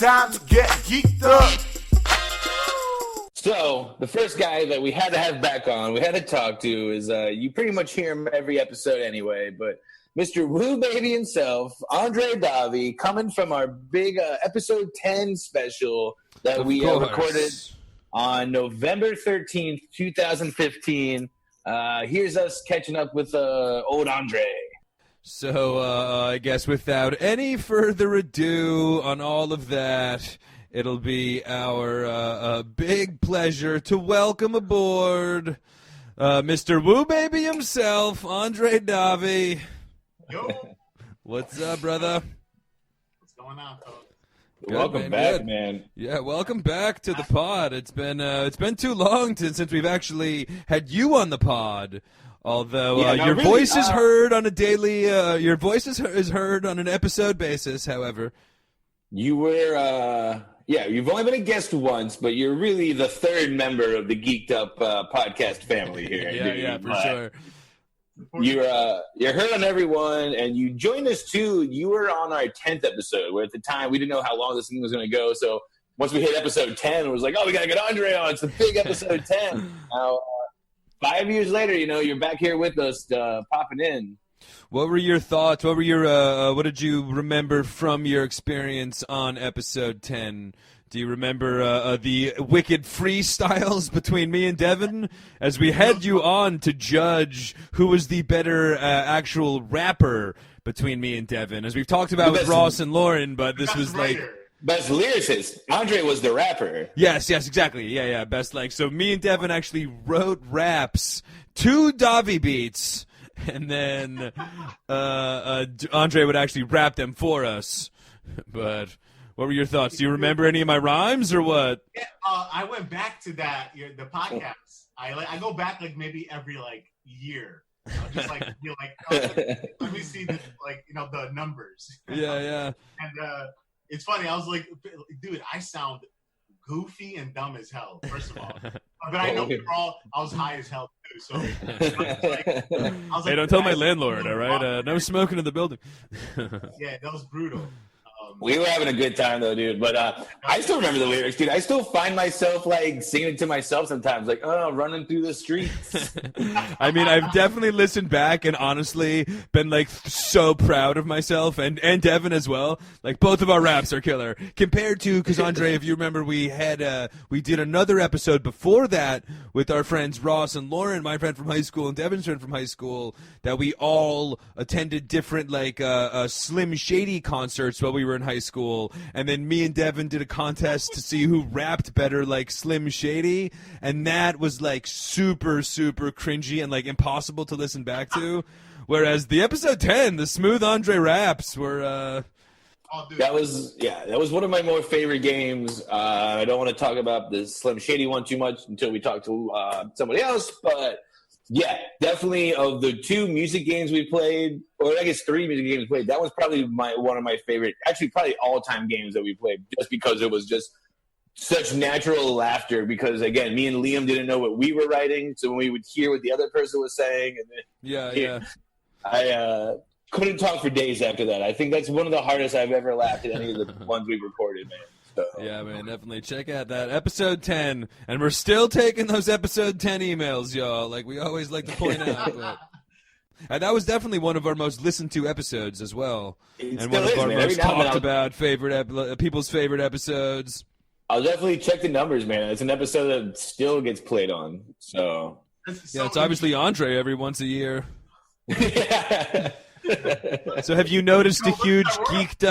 time to get geeked up. So, the first guy that we had to have back on, we had to talk to, is you pretty much hear him every episode anyway, but Mr. Woo Baby himself, Andre Davi, coming from our big episode 10 special that we recorded on November 13th, 2015. Here's us catching up with old Andre. So, I guess without any further ado on all of that, it'll be our big pleasure to welcome aboard Mr. Woo Baby himself, Andre Davi. Yo. What's up, brother? What's going on, folks? Welcome back, man. Yeah, welcome back to the pod. It's been too long since we've actually had you on the pod. Although your voice is heard on a daily, your voice is heard on an episode basis. However, you were, you've only been a guest once, but you're really the third member of the Geeked Up podcast family here. yeah, for sure. You're heard on everyone, and you joined us too. You were on our 10th episode, where at the time we didn't know how long this thing was going to go. So once we hit episode 10, it was like, oh, we got to get Andre on. It's the big episode 10. Now, 5 years later, you're back here with us, popping in. What were your thoughts? What what did you remember from your experience on episode 10? Do you remember the wicked freestyles between me and Devin as we had you on to judge who was the better actual rapper between me and Devin? As we've talked about with Ross and Lauren, but this was like... Best lyricist. Andre was the rapper. Yes, exactly. Yeah, best so me and Devin actually wrote raps to Davi beats, and then Andre would actually rap them for us. But... what were your thoughts? Do you remember any of my rhymes or what? Yeah, I went back to that the podcast. I go back maybe every year. Just feel let me see the the numbers. Yeah. And it's funny. I was like, dude, I sound goofy and dumb as hell. First of all, but I know I was high as hell too. So I was hey, don't tell my landlord. All right, no smoking in the building. Yeah, that was brutal. We were having a good time, though, dude. But I still remember the lyrics, dude. I still find myself, singing it to myself sometimes. Running through the streets. I mean, I've definitely listened back and honestly been, so proud of myself and Devin as well. Both of our raps are killer. Compared to, because, Andre, if you remember, we did another episode before that with our friends Ross and Lauren, my friend from high school, and Devin's friend from high school, that we all attended different, Slim Shady concerts while we were in high school, and then me and Devin did a contest to see who rapped better Slim Shady, and that was super cringy and impossible to listen back to, whereas the episode 10, the smooth Andre raps were that was one of my more favorite games. I don't want to talk about the Slim Shady one too much until we talk to somebody else, but yeah, definitely of the two music games we played, or I guess three music games we played, that was probably one of my favorite, actually probably all-time games that we played, just because it was just such natural laughter, because, again, me and Liam didn't know what we were writing, so when we would hear what the other person was saying, and then, I couldn't talk for days after that. I think that's one of the hardest I've ever laughed at any of the ones we've recorded, man. So. Yeah, man, definitely check out that episode 10, and we're still taking those episode 10 emails, y'all, like we always like to point out. But... and that was definitely one of our most listened to episodes as well, and one of our most talked about people's favorite episodes. I'll definitely check the numbers, man. It's an episode that still gets played on. So yeah, it's obviously Andre every once a year. So have you noticed a huge geeked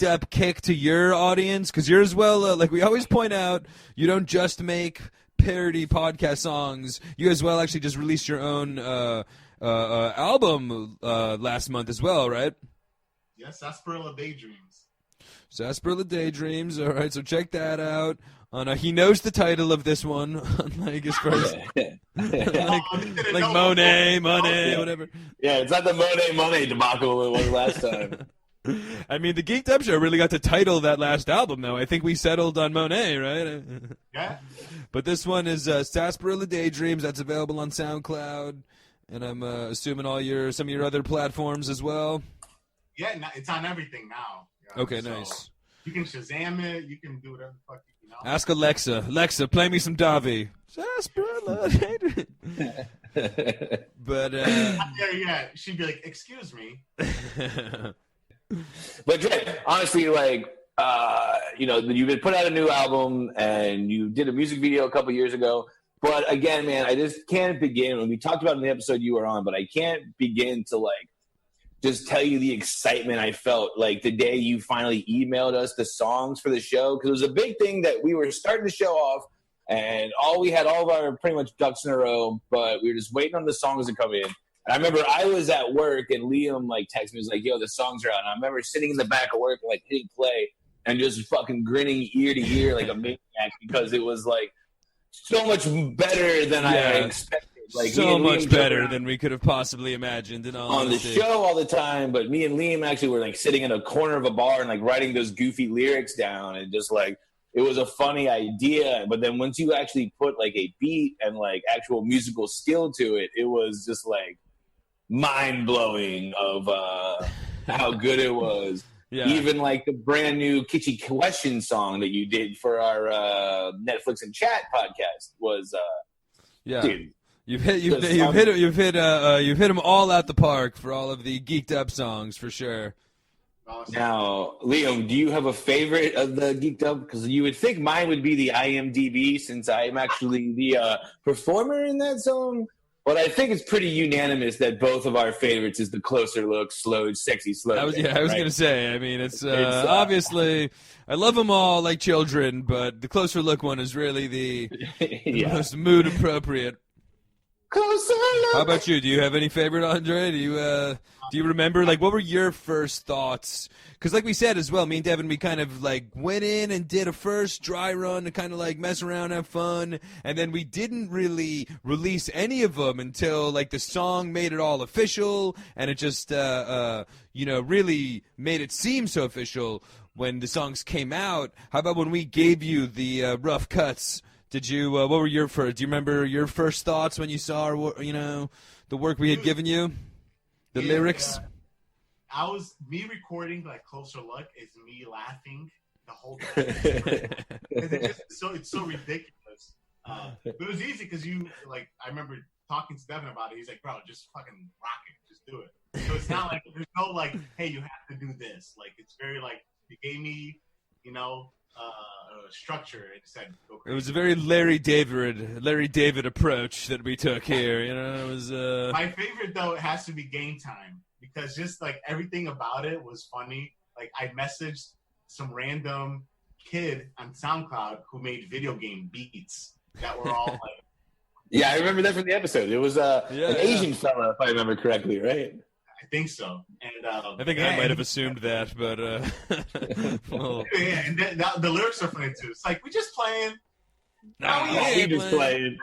up kick to your audience? Because you're as well, like we always point out, you don't just make parody podcast songs. You as well actually just released your own album last month as well, right? Yes, Sarsaparilla Daydreams. Sarsaparilla Daydreams. All right, so check that out. He knows the title of this one, like his first, like Monet, whatever. Yeah, it's not the Monet debacle it was last time. I mean, the Geeked Up Show really got to title that last album, though. I think we settled on Monet, right? Yeah. But this one is Sarsaparilla Daydreams. That's available on SoundCloud, and I'm assuming some of your other platforms as well. Yeah, it's on everything now. Okay, nice. You can Shazam it. You can do whatever the fuck you know. Ask Alexa. Alexa, play me some Davi. But yeah, she'd be like, "Excuse me." But yeah, honestly, like you've been put out a new album and you did a music video a couple years ago. But again, man, I just can't begin. And we talked about it in the episode you were on, but I can't begin to like just tell you the excitement I felt like the day you finally emailed us the songs for the show, because it was a big thing that we were starting to show off, and all of our pretty much ducks in a row, but we were just waiting on the songs to come in. And I remember I was at work and Liam like texted me, was like, "Yo, the songs are out." And I remember sitting in the back of work like hitting play and just fucking grinning ear to ear like a maniac, because it was like so much better than I expected. Like so much better than we could have possibly imagined. On the show all the time, but me and Liam actually were like sitting in a corner of a bar and like writing those goofy lyrics down, and just like it was a funny idea. But then once you actually put like a beat and like actual musical skill to it, it was just like mind blowing of how good it was. Yeah. Even like the brand new Kitschy Question song that you did for our Netflix and Chat podcast was dude. You've hit them all out the park for all of the geeked up songs for sure. Awesome. Now, Liam, do you have a favorite of the geeked up? Because you would think mine would be the IMDb, since I am actually the performer in that song. But I think it's pretty unanimous that both of our favorites is the Closer Look, slow, sexy, slow. I was gonna say. I mean, it's obviously I love them all like children, but the Closer Look one is really the most mood appropriate. Closer Look. How about you? Do you have any favorite, Andre? Do you remember, like, what were your first thoughts? Because like we said as well, me and Devin, we kind of like went in and did a first dry run to kind of like mess around, have fun, and then we didn't really release any of them until like the song made it all official, and it just really made it seem so official when the songs came out. How about when we gave you the rough cuts? Did you? What were your first? Do you remember your first thoughts when you saw, the work we had given you, the lyrics? Me recording like Closer Look is me laughing the whole time. It's so ridiculous. But it was easy because I remember talking to Devin about it. He's like, "Bro, just fucking rock it, just do it." So it's not like there's no like, "Hey, you have to do this." Like it's very like you gave me, structure. It said go crazy. It was a very Larry David approach that we took here. It was. My favorite though, it has to be Game Time, because just like everything about it was funny. Like I messaged some random kid on SoundCloud who made video game beats that were all like. Yeah, I remember that from the episode. It was an Asian fella, if I remember correctly, right? I think so. And I think I might have assumed that, but well. Yeah, and the lyrics are funny too. It's like we just playing. We just playing.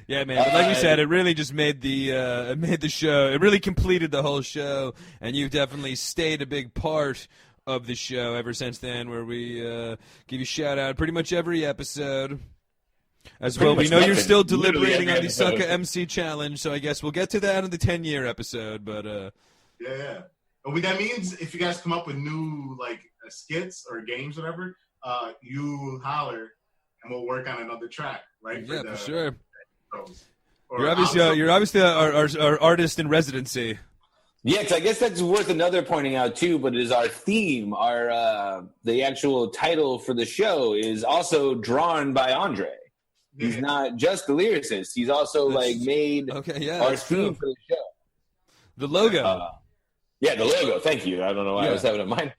Yeah, man. But like we said, it really just made the show. It really completed the whole show, and you've definitely stayed a big part of the show ever since then, where we give you shout out pretty much every episode. As well, we know you're still deliberating on the Sucka MC challenge, so I guess we'll get to that in the 10-year episode. But yeah. But that means if you guys come up with new like skits or games, whatever, you holler and we'll work on another track, right? For sure. You're obviously our artist in residency. Yeah, because I guess that's worth another pointing out too. But it is our theme, the actual title for the show is also drawn by Andre. He's not just the lyricist. He's also made our theme for the show. The logo. The logo. Thank you. I don't know why I was having a mind.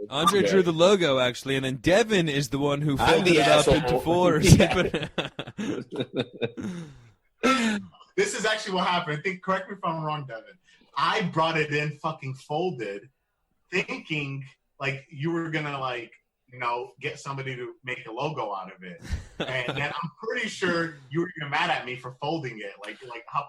Andre drew the logo, actually, and then Devin is the one who folded it up into four. This is actually what happened. Correct me if I'm wrong, Devin. I brought it in fucking folded, thinking like you were gonna get somebody to make a logo out of it. And then I'm pretty sure you were even mad at me for folding it. Like how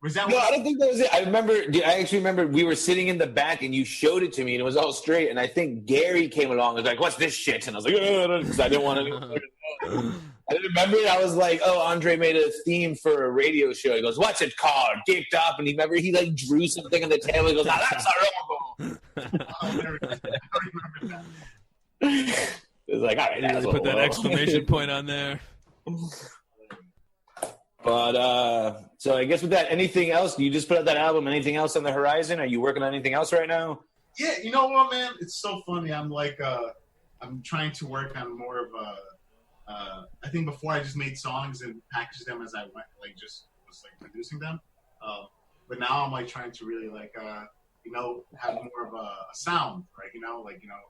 was that? No, I don't think that was it. I actually remember we were sitting in the back and you showed it to me and it was all straight. And I think Gary came along and was like, "What's this shit?" And I was like, because I didn't want to know. I didn't remember it. I was like, "Oh, Andre made a theme for a radio show." He goes, "What's it called?" Geeked Up. And he drew something on the table. He goes, "That's horrible." It's like, all right, You really put that exclamation point on there. But so I guess with that, anything else? You just put out that album. Anything else on the horizon? Are you working on anything else right now? Yeah, you know what, man? It's so funny. I'm like, I'm trying to work on more of a. I think before I just made songs and packaged them as I went, like just was like producing them. But now I'm like trying to really like, have more of a sound, right?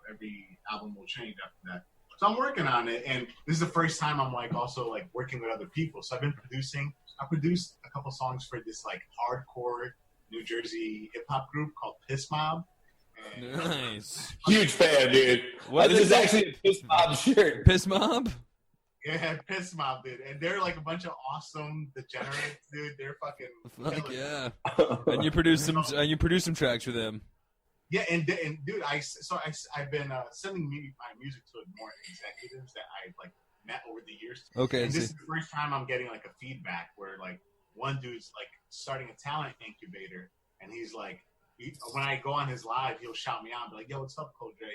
Every album will change after that. So I'm working on it, and this is the first time I'm like also like working with other people. So I've been producing. I produced a couple songs for this like hardcore New Jersey hip hop group called Piss Mob. And, Nice. Huge fan, dude. This is actually a Piss Mob shirt. Piss Mob? Yeah, Piss Mob, dude. And they're like a bunch of awesome degenerates, dude. They're fucking Fuck yeah. And you produce some tracks for them. Yeah, and dude, I've been sending my music to more executives that I've like met over the years. Okay. And this is the first time I'm getting like a feedback where like one dude's like starting a talent incubator, and he's like, when I go on his live, he'll shout me out and be like, "Yo, what's up, Cole Dre?"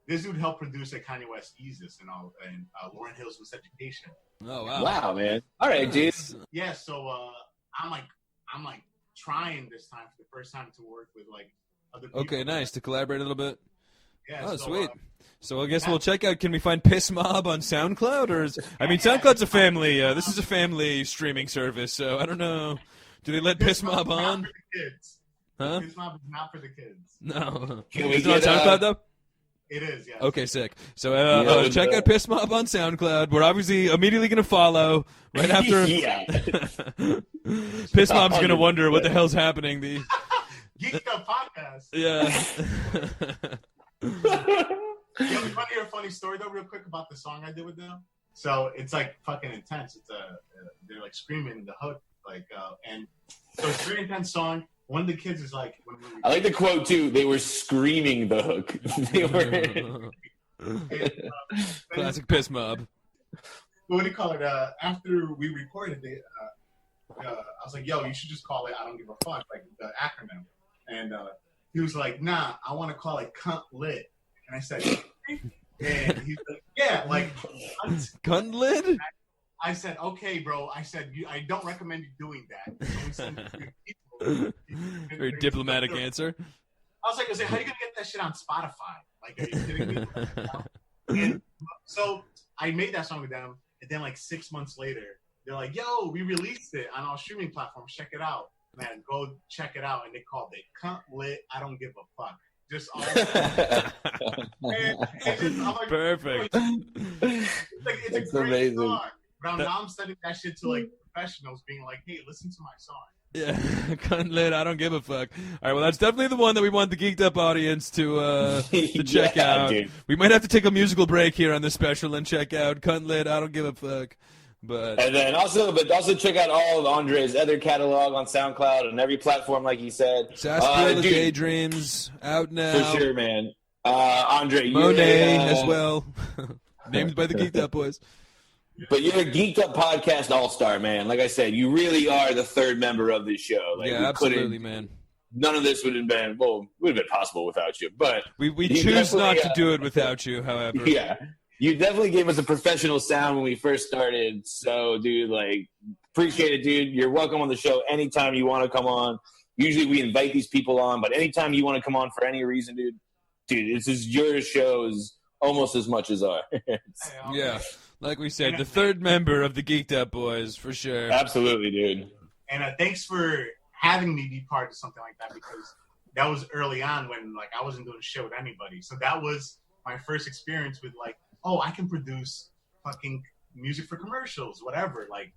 This dude helped produce like Kanye West Yeezus and all, and Lauryn Hill's Miss Education. Oh wow. Wow, man. All right, dude. Yeah, so I'm like trying this time for the first time to work with like other people. Okay, nice. To collaborate a little bit. Yeah, Oh, so, sweet. So I guess we'll check out. Can we find Piss Mob on SoundCloud, or SoundCloud's a family. This is a family streaming service, so I don't know. Do they let Piss Mob on? For the kids. Huh? Piss Mob is not for the kids. No. Can we Is it on get, SoundCloud though? It is, yes. Okay, sick. So check out Piss Mob on SoundCloud. We're obviously immediately going to follow right after. Yeah. Piss Mob's going to wonder what the hell's happening. Geeked Up Podcast. Yeah. You want to hear a funny story though, real quick about the song I did with them? So it's like fucking intense. It's they're like screaming in the hook, like, and so it's a very intense song. One of the kids is like, I like the quote too. They were screaming the hook. They were. Classic Piss Mob. What do you call it? After we recorded it, I was like, "Yo, you should just call it I don't give a fuck," like the acronym. And he was like, "Nah, I want to call it Cunt Lit." And I said, and he's like, "Yeah, like Cunt Lit." I said, "Okay, bro." I said, "I don't recommend you doing that." So we sent it to people. Very diplomatic answer. I was like, "How are you gonna get that shit on Spotify? Like, are you kidding me?" And so I made that song with them, and then like 6 months later, they're like, "Yo, we released it on our streaming platforms. Check it out, man. Go check it out." And they called it "Cunt Lit." I don't give a fuck. Just all. I'm like, perfect. It's a great amazing. song. But now I'm sending that shit to like professionals, being like, "Hey, listen to my song." Yeah, Cunt Lit. I don't give a fuck. All right, well, that's definitely the one that we want the Geeked Up audience to check out. Dude. We might have to take a musical break here on this special and check out Cunt Lit. I don't give a fuck. And then also check out all of Andre's other catalog on SoundCloud and every platform, like he said. Sarsaparilla Daydreams out now. For sure, man. Andre, Monet as well. Named by the Geeked Up boys. But you're a Geeked Up podcast all-star, man. Like I said, you really are the third member of this show. Like, yeah, absolutely, man. None of this would have been possible without you. But we choose not to do it without you, however. Yeah. You definitely gave us a professional sound when we first started. So, dude, like, appreciate it, dude. You're welcome on the show anytime you want to come on. Usually we invite these people on, but anytime you want to come on for any reason, dude, this is your shows almost as much as ours. Yeah. Like we said, the third member of the Geeked Up boys, for sure. Absolutely, dude. And thanks for having me be part of something like that, because that was early on when like I wasn't doing shit with anybody. So that was my first experience with like, oh, I can produce fucking music for commercials, whatever. Like,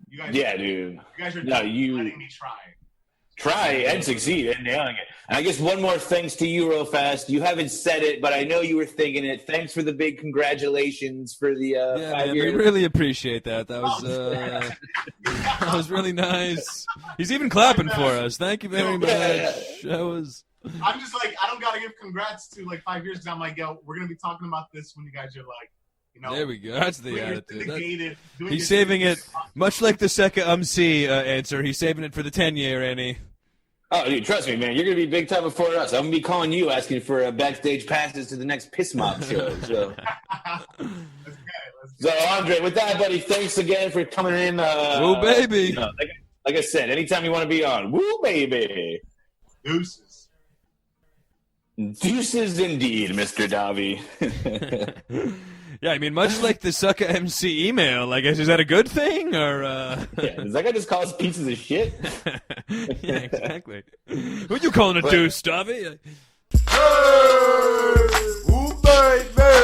you guys. Yeah, dude. You guys are letting me try. Try and succeed and nailing it. And I guess one more thanks to you real fast. You haven't said it, but I know you were thinking it. Thanks for the big congratulations for the 5 years. We really appreciate that. That was that was really nice. He's even clapping for us. Thank you very much. That was. I'm just like, I don't gotta give congrats to like 5 years because I'm like, yo, we're gonna be talking about this when you guys are like, you know. There we go. That's the attitude. He's saving it, much like the second MC answer. He's saving it for the 10-year, Anny. Oh, dude, trust me, man. You're going to be big time before us. I'm going to be calling you asking for backstage passes to the next Piss Mob show. So, Andre, with that, buddy, thanks again for coming in. Woo, baby. Like I said, anytime you want to be on. Woo, baby. Deuces. Deuces indeed, Mr. Davi. Yeah, I mean, much like the Sucka MC email, I guess, is that a good thing, or? Yeah, does that guy just call us pieces of shit? Yeah, exactly. Who you calling a deuce, Davi? Hey, ooh, baby.